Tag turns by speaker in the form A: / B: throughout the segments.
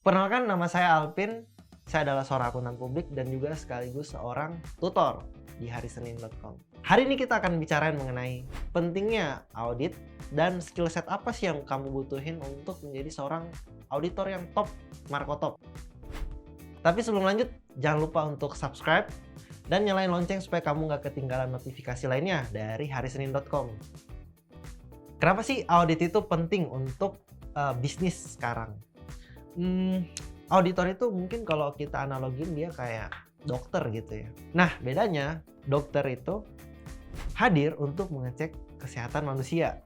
A: Perkenalkan, nama saya Alpin. Saya adalah seorang akuntan publik dan juga sekaligus seorang tutor di harisenin.com. Hari ini kita akan bicarain mengenai pentingnya audit dan skill set apa sih yang kamu butuhin untuk menjadi seorang auditor yang top, Marco Top. Tapi sebelum lanjut, jangan lupa untuk subscribe dan nyalain lonceng supaya kamu nggak ketinggalan notifikasi lainnya dari harisenin.com. Kenapa sih audit itu penting untuk bisnis sekarang? Auditor itu mungkin kalau kita analogin dia kayak dokter gitu ya. Nah, bedanya dokter itu hadir untuk mengecek kesehatan manusia.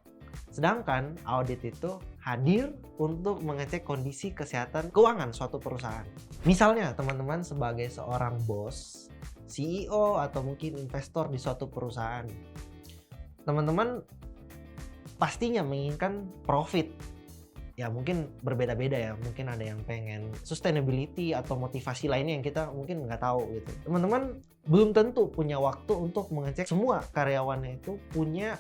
A: Sedangkan audit itu hadir untuk mengecek kondisi kesehatan keuangan suatu perusahaan. Misalnya teman-teman sebagai seorang bos, CEO atau mungkin investor di suatu perusahaan. Teman-teman pastinya menginginkan profit. Ya mungkin berbeda-beda ya, mungkin ada yang pengen sustainability atau motivasi lainnya yang kita mungkin nggak tahu gitu. Teman-teman belum tentu punya waktu untuk mengecek semua karyawannya itu punya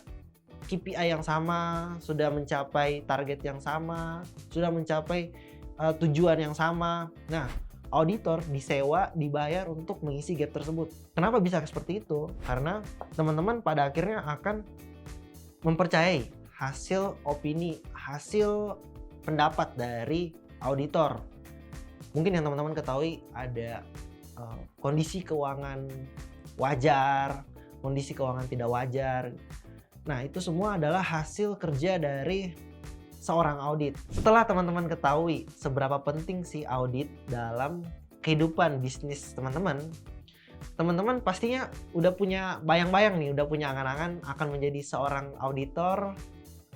A: KPI yang sama, sudah mencapai target yang sama, sudah mencapai tujuan yang sama. Nah, auditor disewa, dibayar untuk mengisi gap tersebut. Kenapa bisa seperti itu? Karena teman-teman pada akhirnya akan mempercayai hasil opini, hasil pendapat dari auditor. Mungkin yang teman-teman ketahui ada kondisi keuangan wajar, kondisi keuangan tidak wajar. Nah, itu semua adalah hasil kerja dari seorang audit. Setelah teman-teman ketahui seberapa penting si audit dalam kehidupan bisnis teman-teman, teman-teman pastinya udah punya bayang-bayang nih, udah punya angan-angan akan menjadi seorang auditor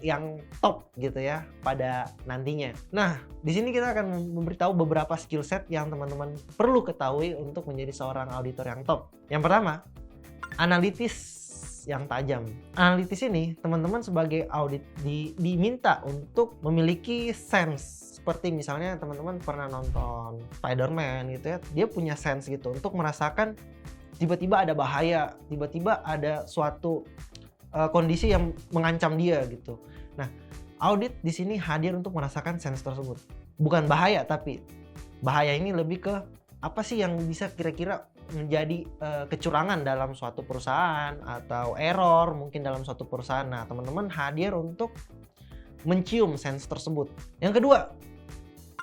A: yang top gitu ya pada nantinya. Nah, di sini kita akan memberitahu beberapa skill set yang teman-teman perlu ketahui untuk menjadi seorang auditor yang top. Yang pertama, analitis yang tajam. Analitis ini teman-teman sebagai audit diminta untuk memiliki sense. Seperti misalnya teman-teman pernah nonton Spider-Man gitu ya, dia punya sense gitu untuk merasakan tiba-tiba ada bahaya, tiba-tiba ada suatu kondisi yang mengancam dia gitu. Nah, audit di sini hadir untuk merasakan sense tersebut. Bukan bahaya, tapi bahaya ini lebih ke apa sih yang bisa kira-kira menjadi kecurangan dalam suatu perusahaan atau error mungkin dalam suatu perusahaan. Nah, teman-teman hadir untuk mencium sense tersebut. Yang kedua,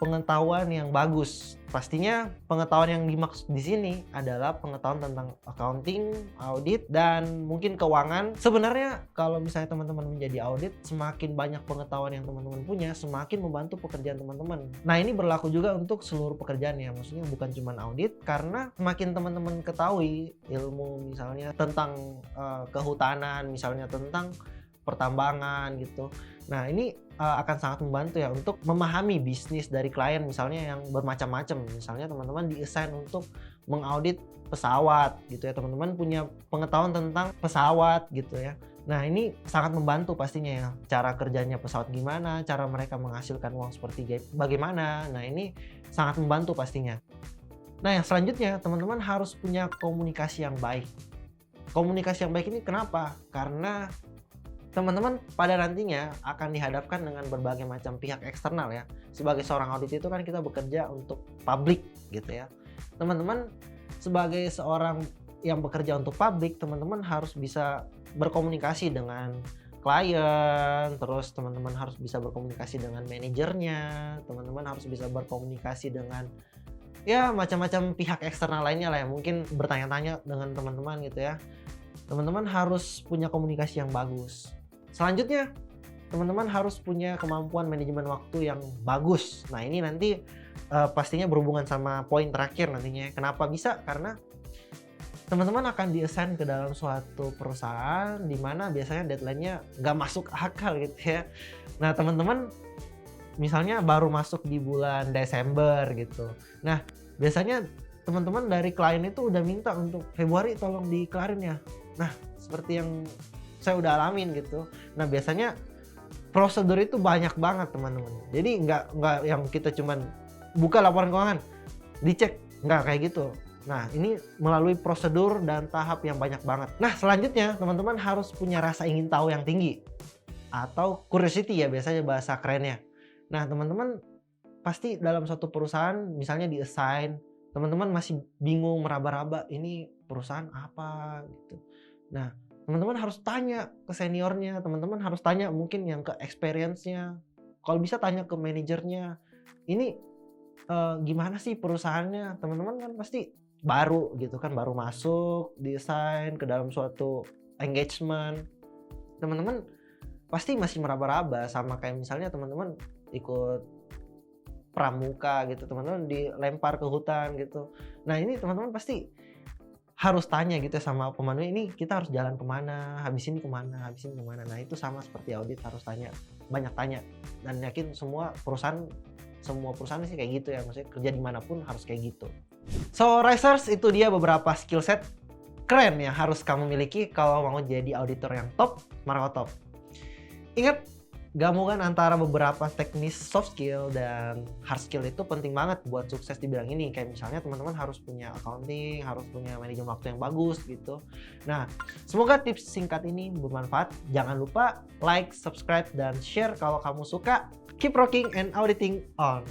A: pengetahuan yang bagus. Pastinya pengetahuan yang dimaksud di sini adalah pengetahuan tentang accounting, audit, dan mungkin keuangan. Sebenarnya kalau misalnya teman-teman menjadi audit, semakin banyak pengetahuan yang teman-teman punya, semakin membantu pekerjaan teman-teman. Nah, ini berlaku juga untuk seluruh pekerjaan ya, maksudnya bukan cuma audit, karena semakin teman-teman ketahui ilmu misalnya tentang kehutanan, misalnya tentang pertambangan gitu. Nah, ini akan sangat membantu ya untuk memahami bisnis dari klien misalnya yang bermacam-macam. Misalnya teman-teman di-assign untuk mengaudit pesawat gitu ya. Teman-teman punya pengetahuan tentang pesawat gitu ya. Nah, ini sangat membantu pastinya ya. Cara kerjanya pesawat gimana, cara mereka menghasilkan uang seperti bagaimana. Nah, ini sangat membantu pastinya. Nah, yang selanjutnya teman-teman harus punya komunikasi yang baik. Komunikasi yang baik ini kenapa? Karena teman-teman pada nantinya akan dihadapkan dengan berbagai macam pihak eksternal ya. Sebagai seorang audit itu kan kita bekerja untuk publik gitu ya. Teman-teman sebagai seorang yang bekerja untuk publik, teman-teman harus bisa berkomunikasi dengan klien, terus teman-teman harus bisa berkomunikasi dengan manajernya, teman-teman harus bisa berkomunikasi dengan ya macam-macam pihak eksternal lainnya lah ya. Mungkin bertanya-tanya dengan teman-teman gitu ya. Teman-teman harus punya komunikasi yang bagus. Selanjutnya, teman-teman harus punya kemampuan manajemen waktu yang bagus. Nah, ini nanti pastinya berhubungan sama poin terakhir nantinya. Kenapa bisa? Karena teman-teman akan di-assign ke dalam suatu perusahaan di mana biasanya deadline-nya nggak masuk akal gitu ya. Nah, teman-teman misalnya baru masuk di bulan Desember gitu. Nah, biasanya teman-teman dari klien itu udah minta untuk Februari tolong dikelarin ya. Nah, seperti yang saya udah alamin gitu. Nah, biasanya prosedur itu banyak banget teman-teman. Jadi nggak yang kita cuman buka laporan keuangan, dicek, nggak kayak gitu. Nah, ini melalui prosedur dan tahap yang banyak banget. Nah, selanjutnya teman-teman harus punya rasa ingin tahu yang tinggi atau curiosity ya biasanya bahasa kerennya. Nah, teman-teman pasti dalam suatu perusahaan misalnya di-assign, teman-teman masih bingung meraba-raba ini perusahaan apa gitu. Nah, teman-teman harus tanya ke seniornya, teman-teman harus tanya mungkin yang ke experience-nya. Kalau bisa tanya ke manajernya, ini gimana sih perusahaannya? Teman-teman kan pasti baru gitu kan, baru masuk, di-assign ke dalam suatu engagement. Teman-teman pasti masih meraba-raba, sama kayak misalnya teman-teman ikut pramuka gitu, teman-teman dilempar ke hutan gitu. Nah ini teman-teman pasti harus tanya gitu ya sama pemandunya, ini kita harus jalan kemana, habis ini kemana, habis ini kemana. Nah itu sama seperti audit, harus tanya, banyak tanya. Dan yakin semua perusahaan sih kayak gitu ya, maksudnya kerja dimanapun harus kayak gitu. So Risers, itu dia beberapa skill set keren yang harus kamu miliki kalau mau jadi auditor yang top, Marco Top. Ingat, gabungan antara beberapa teknis soft skill dan hard skill itu penting banget buat sukses di bidang ini. Kayak misalnya teman-teman harus punya accounting, harus punya manajemen waktu yang bagus gitu. Nah, semoga tips singkat ini bermanfaat. Jangan lupa like, subscribe, dan share kalau kamu suka. Keep rocking and auditing on!